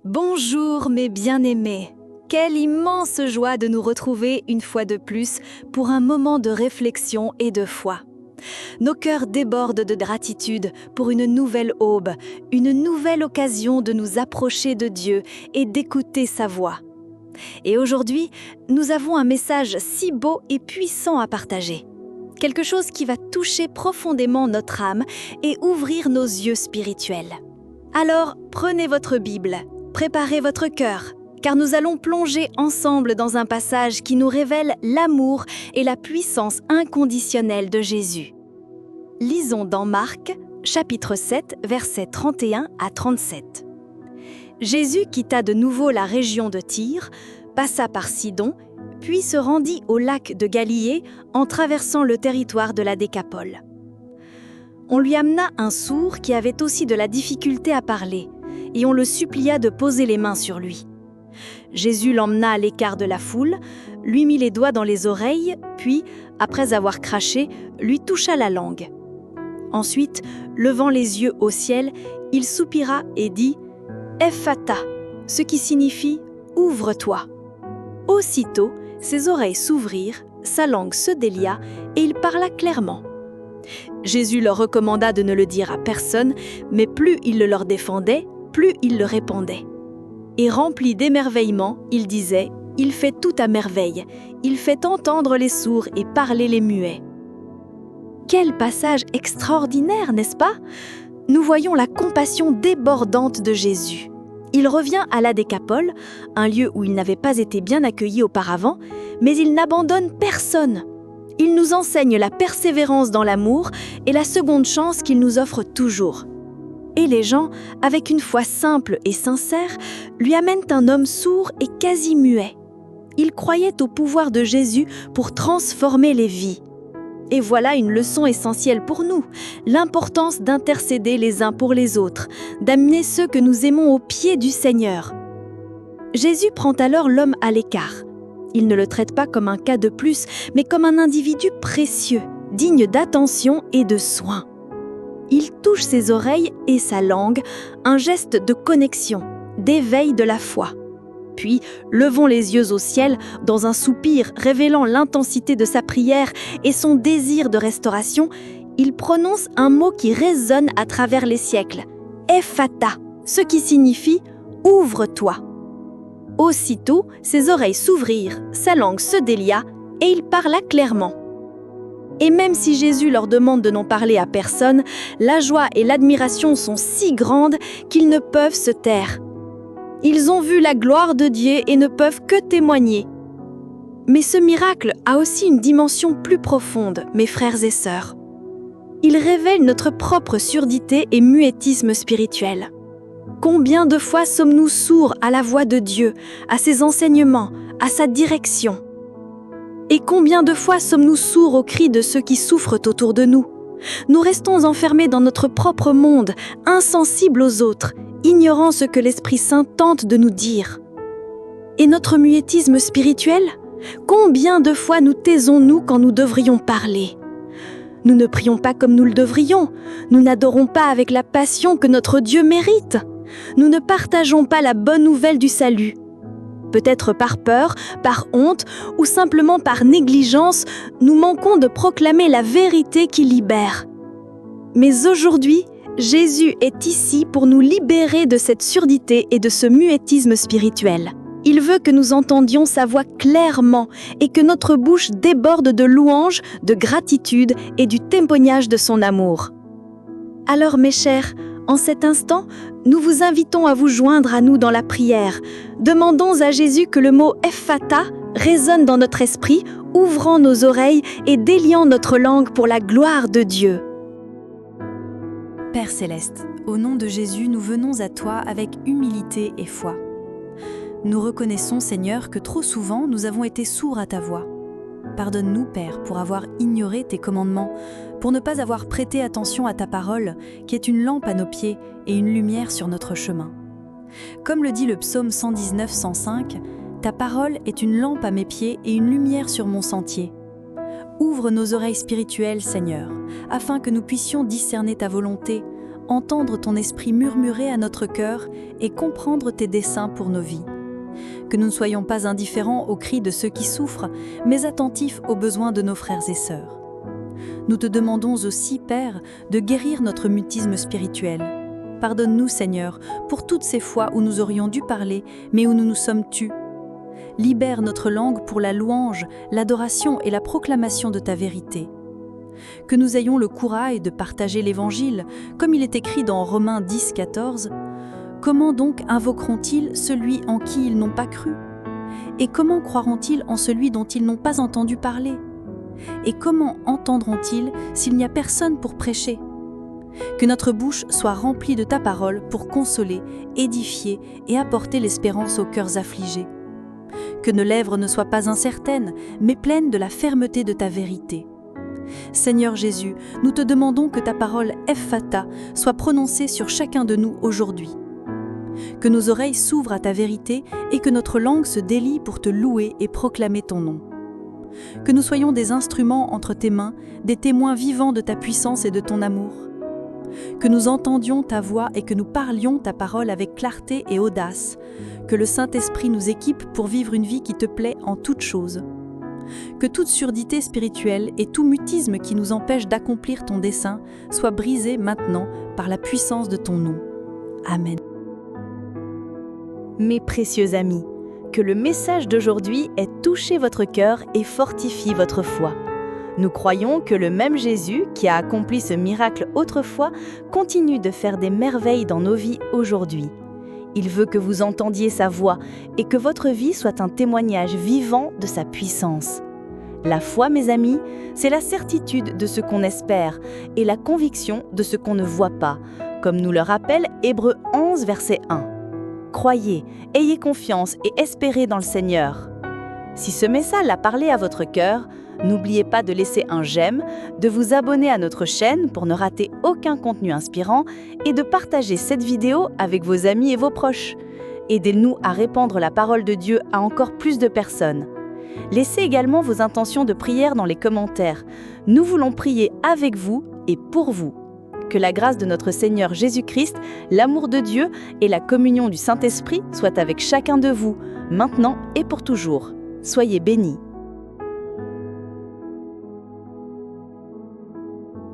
Bonjour mes bien-aimés. Quelle immense joie de nous retrouver une fois de plus pour un moment de réflexion et de foi. Nos cœurs débordent de gratitude pour une nouvelle aube, une nouvelle occasion de nous approcher de Dieu et d'écouter sa voix. Et aujourd'hui, nous avons un message si beau et puissant à partager. Quelque chose qui va toucher profondément notre âme et ouvrir nos yeux spirituels. Alors, prenez votre Bible, préparez votre cœur, car nous allons plonger ensemble dans un passage qui nous révèle l'amour et la puissance inconditionnelle de Jésus. Lisons dans Marc, chapitre 7, versets 31 à 37. Jésus quitta de nouveau la région de Tyr, passa par Sidon, puis se rendit au lac de Galilée en traversant le territoire de la Décapole. On lui amena un sourd qui avait aussi de la difficulté à parler, et on le supplia de poser les mains sur lui. Jésus l'emmena à l'écart de la foule, lui mit les doigts dans les oreilles, puis, après avoir craché, lui toucha la langue. Ensuite, levant les yeux au ciel, il soupira et dit « Ephphatha », ce qui signifie « Ouvre-toi ». Aussitôt, ses oreilles s'ouvrirent, sa langue se délia et il parla clairement. Jésus leur recommanda de ne le dire à personne, mais plus il le leur défendait, plus il le répandait. Et rempli d'émerveillement, il disait « Il fait tout à merveille, il fait entendre les sourds et parler les muets. » Quel passage extraordinaire, n'est-ce pas? Nous voyons la compassion débordante de Jésus. Il revient à la Décapole, un lieu où il n'avait pas été bien accueilli auparavant, mais il n'abandonne personne. Il nous enseigne la persévérance dans l'amour et la seconde chance qu'il nous offre toujours. Et les gens, avec une foi simple et sincère, lui amènent un homme sourd et quasi muet. Ils croyaient au pouvoir de Jésus pour transformer les vies. Et voilà une leçon essentielle pour nous, l'importance d'intercéder les uns pour les autres, d'amener ceux que nous aimons aux pieds du Seigneur. Jésus prend alors l'homme à l'écart. Il ne le traite pas comme un cas de plus, mais comme un individu précieux, digne d'attention et de soin. Il touche ses oreilles et sa langue, un geste de connexion, d'éveil de la foi. Puis, levons les yeux au ciel dans un soupir révélant l'intensité de sa prière et son désir de restauration, il prononce un mot qui résonne à travers les siècles, « Ephphatha », ce qui signifie « Ouvre-toi ». Aussitôt, ses oreilles s'ouvrirent, sa langue se délia et il parla clairement. Et même si Jésus leur demande de n'en parler à personne, la joie et l'admiration sont si grandes qu'ils ne peuvent se taire. Ils ont vu la gloire de Dieu et ne peuvent que témoigner. Mais ce miracle a aussi une dimension plus profonde, mes frères et sœurs. Il révèle notre propre surdité et muettisme spirituel. Combien de fois sommes-nous sourds à la voix de Dieu, à ses enseignements, à sa direction? Et combien de fois sommes-nous sourds aux cris de ceux qui souffrent autour de nous? Nous restons enfermés dans notre propre monde, insensibles aux autres, ignorant ce que l'Esprit Saint tente de nous dire. Et notre muettisme spirituel? Combien de fois nous taisons-nous quand nous devrions parler? Nous ne prions pas comme nous le devrions, nous n'adorons pas avec la passion que notre Dieu mérite. Nous ne partageons pas la bonne nouvelle du salut. Peut-être par peur, par honte ou simplement par négligence, nous manquons de proclamer la vérité qui libère. Mais aujourd'hui, Jésus est ici pour nous libérer de cette surdité et de ce muettisme spirituel. Il veut que nous entendions sa voix clairement et que notre bouche déborde de louanges, de gratitude et du témoignage de son amour. Alors mes chers, en cet instant, nous vous invitons à vous joindre à nous dans la prière. Demandons à Jésus que le mot « Ephphatha » résonne dans notre esprit, ouvrant nos oreilles et déliant notre langue pour la gloire de Dieu. Père Céleste, au nom de Jésus, nous venons à toi avec humilité et foi. Nous reconnaissons, Seigneur, que trop souvent nous avons été sourds à ta voix. Pardonne-nous, Père, pour avoir ignoré tes commandements, pour ne pas avoir prêté attention à ta parole, qui est une lampe à nos pieds et une lumière sur notre chemin. Comme le dit le psaume 119-105, ta parole est une lampe à mes pieds et une lumière sur mon sentier. Ouvre nos oreilles spirituelles, Seigneur, afin que nous puissions discerner ta volonté, entendre ton esprit murmurer à notre cœur et comprendre tes desseins pour nos vies. Que nous ne soyons pas indifférents aux cris de ceux qui souffrent, mais attentifs aux besoins de nos frères et sœurs. Nous te demandons aussi, Père, de guérir notre mutisme spirituel. Pardonne-nous, Seigneur, pour toutes ces fois où nous aurions dû parler, mais où nous nous sommes tus. Libère notre langue pour la louange, l'adoration et la proclamation de ta vérité. Que nous ayons le courage de partager l'Évangile, comme il est écrit dans Romains 10, 14. Comment donc invoqueront-ils celui en qui ils n'ont pas cru? Et comment croiront-ils en celui dont ils n'ont pas entendu parler? Et comment entendront-ils s'il n'y a personne pour prêcher? Que notre bouche soit remplie de ta parole pour consoler, édifier et apporter l'espérance aux cœurs affligés. Que nos lèvres ne soient pas incertaines, mais pleines de la fermeté de ta vérité. Seigneur Jésus, nous te demandons que ta parole Ephphatha soit prononcée sur chacun de nous aujourd'hui. Que nos oreilles s'ouvrent à ta vérité et que notre langue se délie pour te louer et proclamer ton nom. Que nous soyons des instruments entre tes mains, des témoins vivants de ta puissance et de ton amour. Que nous entendions ta voix et que nous parlions ta parole avec clarté et audace. Que le Saint-Esprit nous équipe pour vivre une vie qui te plaît en toutes choses. Que toute surdité spirituelle et tout mutisme qui nous empêche d'accomplir ton dessein soit brisé maintenant par la puissance de ton nom. Amen. Mes précieux amis, que le message d'aujourd'hui ait touché votre cœur et fortifie votre foi. Nous croyons que le même Jésus, qui a accompli ce miracle autrefois, continue de faire des merveilles dans nos vies aujourd'hui. Il veut que vous entendiez sa voix et que votre vie soit un témoignage vivant de sa puissance. La foi, mes amis, c'est la certitude de ce qu'on espère et la conviction de ce qu'on ne voit pas, comme nous le rappelle Hébreux 11, verset 1. Croyez, ayez confiance et espérez dans le Seigneur. Si ce message a parlé à votre cœur, n'oubliez pas de laisser un j'aime, de vous abonner à notre chaîne pour ne rater aucun contenu inspirant et de partager cette vidéo avec vos amis et vos proches. Aidez-nous à répandre la parole de Dieu à encore plus de personnes. Laissez également vos intentions de prière dans les commentaires. Nous voulons prier avec vous et pour vous. Que la grâce de notre Seigneur Jésus-Christ, l'amour de Dieu et la communion du Saint-Esprit soient avec chacun de vous, maintenant et pour toujours. Soyez bénis.